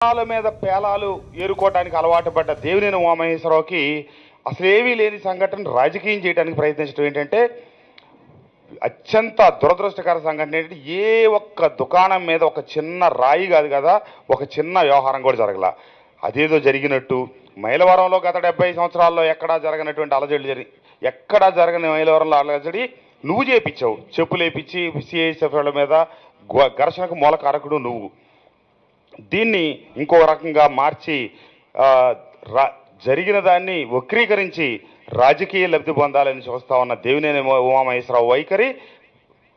పేలాల మీద పేలాలు ఏరుకోవడానికి అలవాటు పడ్డ దేవినేని ఉమామహేశ్వరరావుకి అసలేమీ లేని సంఘటన రాజకీయం చేయడానికి ప్రయత్నించడం ఏంటంటే అత్యంత దురదృష్టకర సంఘటన ఏంటంటే ఏ ఒక్క దుకాణం మీద ఒక చిన్న రాయి కాదు కదా, ఒక చిన్న వ్యవహారం కూడా జరగల. అదేదో జరిగినట్టు మైలవరంలో గత 70 సంవత్సరాల్లో ఎక్కడా జరగనటువంటి అలజడి ఎక్కడా జరగని మైలవరంలో అలజడి నువ్వు చేపించావు. చెప్పులేపించి సిఐఎస్ఎఫ్ వాళ్ళ మీద ఘర్షణకు మూల కారకుడు నువ్వు. దీన్ని ఇంకో రకంగా మార్చి జరిగిన దాన్ని వక్రీకరించి రాజకీయ లబ్ధి పొందాలని చూస్తా ఉన్న దేవినేని ఉమామహేశ్వరరావు వైఖరి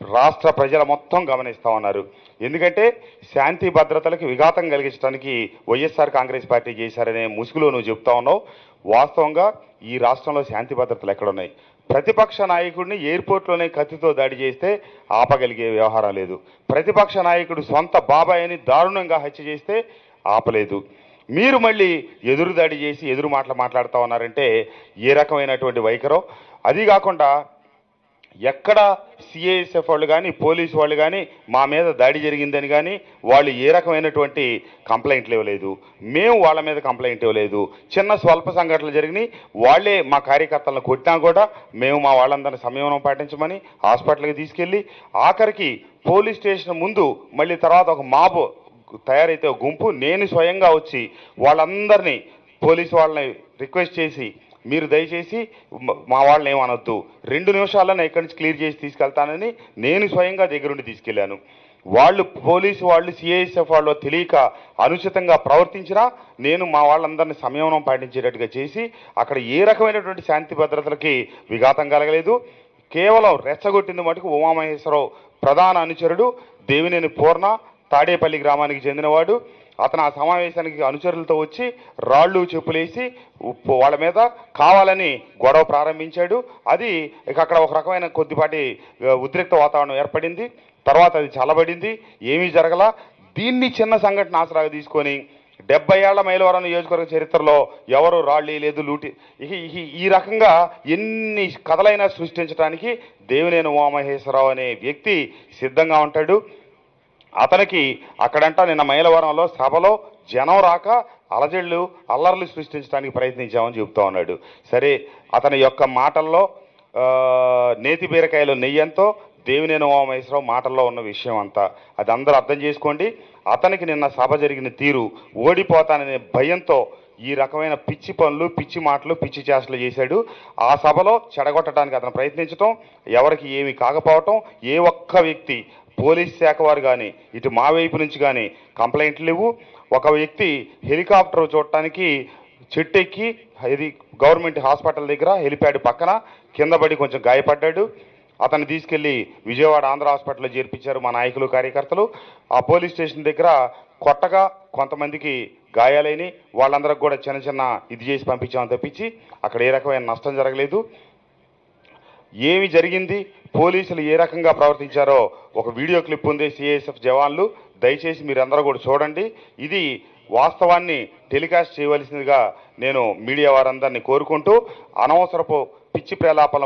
రాష్ట్ర ప్రజల మొత్తం గమనిస్తూ ఉన్నారు. ఎందుకంటే శాంతి భద్రతలకు విఘాతం కలిగించడానికి వైఎస్ఆర్ కాంగ్రెస్ పార్టీ చేశారనే ముసుగులో నువ్వు చెప్తా ఉన్నావు. వాస్తవంగా ఈ రాష్ట్రంలో శాంతి భద్రతలు ఎక్కడున్నాయి? ప్రతిపక్ష నాయకుడిని ఎయిర్పోర్ట్లోనే కత్తితో దాడి చేస్తే ఆపగలిగే వ్యవహారం లేదు. ప్రతిపక్ష నాయకుడు సొంత బాబాయిని దారుణంగా హత్య చేస్తే ఆపలేదు. మీరు మళ్ళీ ఎదురు దాడి చేసి ఎదురు మాట్లాడుతూ ఉన్నారంటే ఏ రకమైనటువంటి వైఖరో. అది కాకుండా ఎక్కడ సిఐఎస్ఎఫ్ వాళ్ళు కానీ పోలీసు వాళ్ళు కానీ మా మీద దాడి జరిగిందని కానీ వాళ్ళు ఏ రకమైనటువంటి కంప్లైంట్లు ఇవ్వలేదు. మేము వాళ్ళ మీద కంప్లైంట్ ఇవ్వలేదు. చిన్న స్వల్ప సంఘటనలు జరిగినాయి. వాళ్ళే మా కార్యకర్తలను కొట్టినా కూడా మేము మా వాళ్ళందరినీ సంయమనం పాటించమని హాస్పిటల్కి తీసుకెళ్ళి ఆఖరికి పోలీస్ స్టేషన్ ముందు మళ్ళీ తర్వాత ఒక మాబ్ తయారైతే గుంపు నేను స్వయంగా వచ్చి వాళ్ళందరినీ పోలీసు వాళ్ళని రిక్వెస్ట్ చేసి మీరు దయచేసి మా వాళ్ళని ఏమనొద్దు, 2 నిమిషాల్లో ఇక్కడి నుంచి క్లియర్ చేసి తీసుకెళ్తానని నేను స్వయంగా దగ్గరుండి తీసుకెళ్లాను. వాళ్ళు పోలీసు వాళ్ళు సిఐఎస్ఎఫ్ వాళ్ళు తెలియక అనుచితంగా ప్రవర్తించినా నేను మా వాళ్ళందరినీ సంయమనం పాటించేటట్టుగా చేసి అక్కడ ఏ రకమైనటువంటి శాంతి భద్రతలకి విఘాతం కలగలేదు. కేవలం రెచ్చగొట్టింది మటుకు ఉమామహేశ్వరరావు ప్రధాన అనుచరుడు దేవినేని పూర్ణ, తాడేపల్లి గ్రామానికి చెందినవాడు. అతను ఆ సమావేశానికి అనుచరులతో వచ్చి రాళ్ళు చెప్పులేసి వాళ్ళ మీద కావాలని గొడవ ప్రారంభించాడు. అది ఇక అక్కడ ఒక రకమైన కొద్దిపాటి ఉద్రిక్త వాతావరణం ఏర్పడింది. తర్వాత అది చల్లబడింది, ఏమీ జరగల. దీన్ని చిన్న సంఘటన ఆసరాగా తీసుకొని 70 ఏళ్ల మైలవరం నియోజకవర్గ చరిత్రలో ఎవరు రాళ్ళు లేదు లూటి ఈ రకంగా ఎన్ని కథలైనా సృష్టించడానికి దేవినేని ఉమామహేశ్వరరావు అనే వ్యక్తి సిద్ధంగా ఉంటాడు. అతనికి అక్కడంట నిన్న మైలవరంలో సభలో జనం రాక అల్లర్లు సృష్టించడానికి ప్రయత్నించామని చెబుతూ ఉన్నాడు. సరే, అతని యొక్క మాటల్లో నేతి బీరకాయలు నెయ్యంతో దేవినేని ఉమామహేశ్వరరావు మాటల్లో ఉన్న విషయం అంతా అది అందరూ అర్థం చేసుకోండి. అతనికి నిన్న సభ జరిగిన తీరు ఓడిపోతాననే భయంతో ఈ రకమైన పిచ్చి పనులు, పిచ్చి మాటలు, పిచ్చి చేష్టలు చేశాడు. ఆ సభలో చెడగొట్టడానికి అతను ప్రయత్నించడం, ఎవరికి ఏమీ కాకపోవటం, ఏ ఒక్క వ్యక్తి పోలీస్ శాఖ వారు కానీ ఇటు మా వైపు నుంచి కానీ కంప్లైంట్లు లేవు. ఒక వ్యక్తి హెలికాప్టర్ చూడటానికి చెట్టెక్కి ఇది గవర్నమెంట్ హాస్పిటల్ దగ్గర హెలిప్యాడ్ పక్కన కింద పడి కొంచెం గాయపడ్డాడు. అతన్ని తీసుకెళ్లి విజయవాడ ఆంధ్ర హాస్పిటల్లో చేర్పించారు మా నాయకులు, కార్యకర్తలు. ఆ పోలీస్ స్టేషన్ దగ్గర కొత్తగా కొంతమందికి గాయాలైన వాళ్ళందరికి కూడా చిన్న ఇది చేసి పంపించామని తప్పించి అక్కడ ఏ రకమైన నష్టం జరగలేదు. ఏమి జరిగింది, పోలీసులు ఏ రకంగా ప్రవర్తించారో ఒక వీడియో క్లిప్ ఉంది. సిఐఎస్ఎఫ్ జవాన్లు దయచేసి మీరందరూ కూడా చూడండి. ఇది వాస్తవాన్ని టెలికాస్ట్ చేయవలసిందిగా నేను మీడియా వారందరినీ కోరుకుంటూ, అనవసరపు పిచ్చి ప్రేలాపన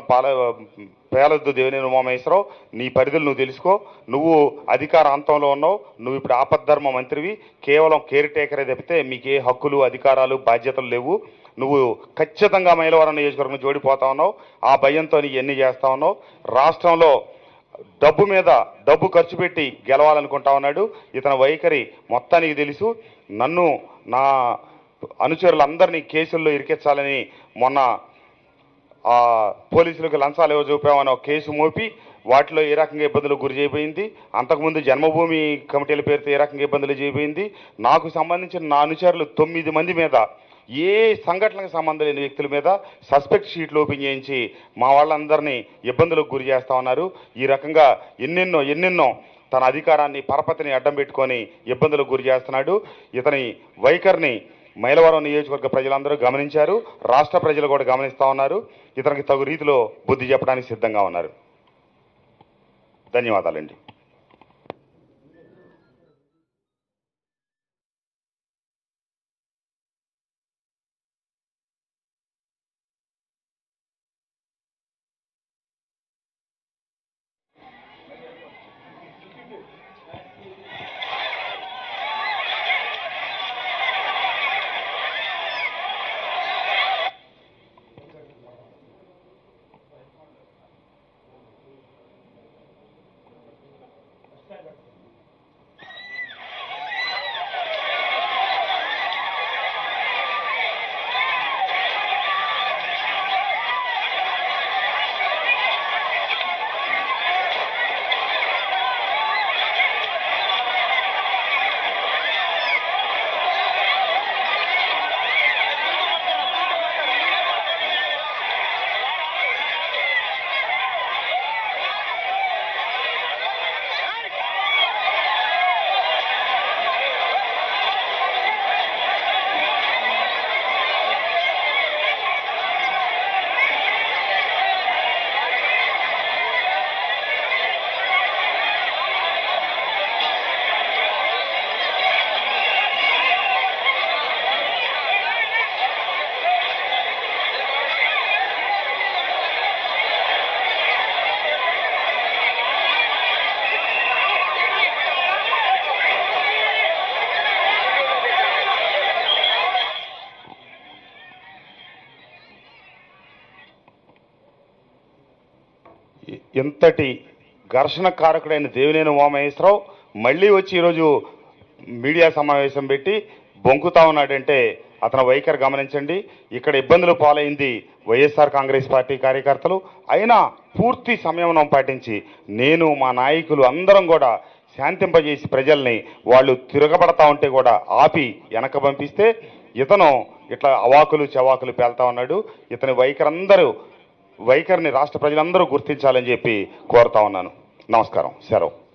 పేలొద్దు దేవినేని ఉమామహేశ్వరరావు. నీ పరిధులు నువ్వు తెలుసుకో. నువ్వు అధికార అంతంలో ఉన్నావు. నువ్వు ఇప్పుడు ఆపద్ధర్మ మంత్రివి. కేవలం కేర్ టేకరే తప్పితే మీకు ఏ హక్కులు, అధికారాలు, బాధ్యతలు లేవు. నువ్వు ఖచ్చితంగా మైలవరం నియోజకవర్గం జోడిపోతా ఉన్నావు. ఆ భయంతో నీ ఎన్ని చేస్తా ఉన్నావు. రాష్ట్రంలో డబ్బు మీద డబ్బు ఖర్చు పెట్టి గెలవాలనుకుంటా ఉన్నాడు. ఇతని వైఖరి మొత్తానికి తెలుసు. నన్ను, నా అనుచరులందరినీ కేసుల్లో ఇరికించాలని మొన్న పోలీసులకు లంచాలు ఏవో చూపామని ఒక కేసు మోపి వాటిలో ఏ రకంగా ఇబ్బందులకు గురి చేయబోయింది. అంతకుముందు జన్మభూమి కమిటీల పేరుతో ఏ రకంగా ఇబ్బందులు చేయబోయింది. నాకు సంబంధించిన నా అనుచరులు 9 మంది మీద ఏ సంఘటనకు సంబంధం లేని వ్యక్తుల మీద సస్పెక్ట్ షీట్లు ఓపెన్ చేయించి మా వాళ్ళందరినీ ఇబ్బందులకు గురి చేస్తూ ఉన్నారు. ఈ రకంగా ఎన్నెన్నో తన అధికారాన్ని, పరపతిని అడ్డం పెట్టుకొని ఇబ్బందులకు గురి చేస్తున్నాడు. ఇతని వైఖరిని మైలవరం నియోజకవర్గ ప్రజలందరూ గమనించారు. రాష్ట్ర ప్రజలు కూడా గమనిస్తూ ఉన్నారు. ఇతనికి తగు రీతిలో బుద్ధి చెప్పడానికి సిద్ధంగా ఉన్నారు. ధన్యవాదాలండి. ఇంతటి ఘర్షణ కారకుడైన దేవినేని ఉమామహేశ్వరరావు మళ్ళీ వచ్చి ఈరోజు మీడియా సమావేశం పెట్టి బొంకుతా ఉన్నాడంటే అతని వైఖరి గమనించండి. ఇక్కడ ఇబ్బందులు పాలైంది వైఎస్ఆర్ కాంగ్రెస్ పార్టీ కార్యకర్తలు. అయినా పూర్తి సంయమనం పాటించి నేను మా నాయకులు అందరం కూడా శాంతింపజేసి ప్రజల్ని వాళ్ళు తిరగబడతా ఉంటే కూడా ఆపి వెనక పంపిస్తే ఇతను ఇట్లా అవాకులు చవాకులు పేల్తా ఉన్నాడు. ఇతని వైఖరిని రాష్ట్ర ప్రజలందరూ గుర్తించాలని చెప్పి కోరుతా ఉన్నాను. నమస్కారం. సెలవు.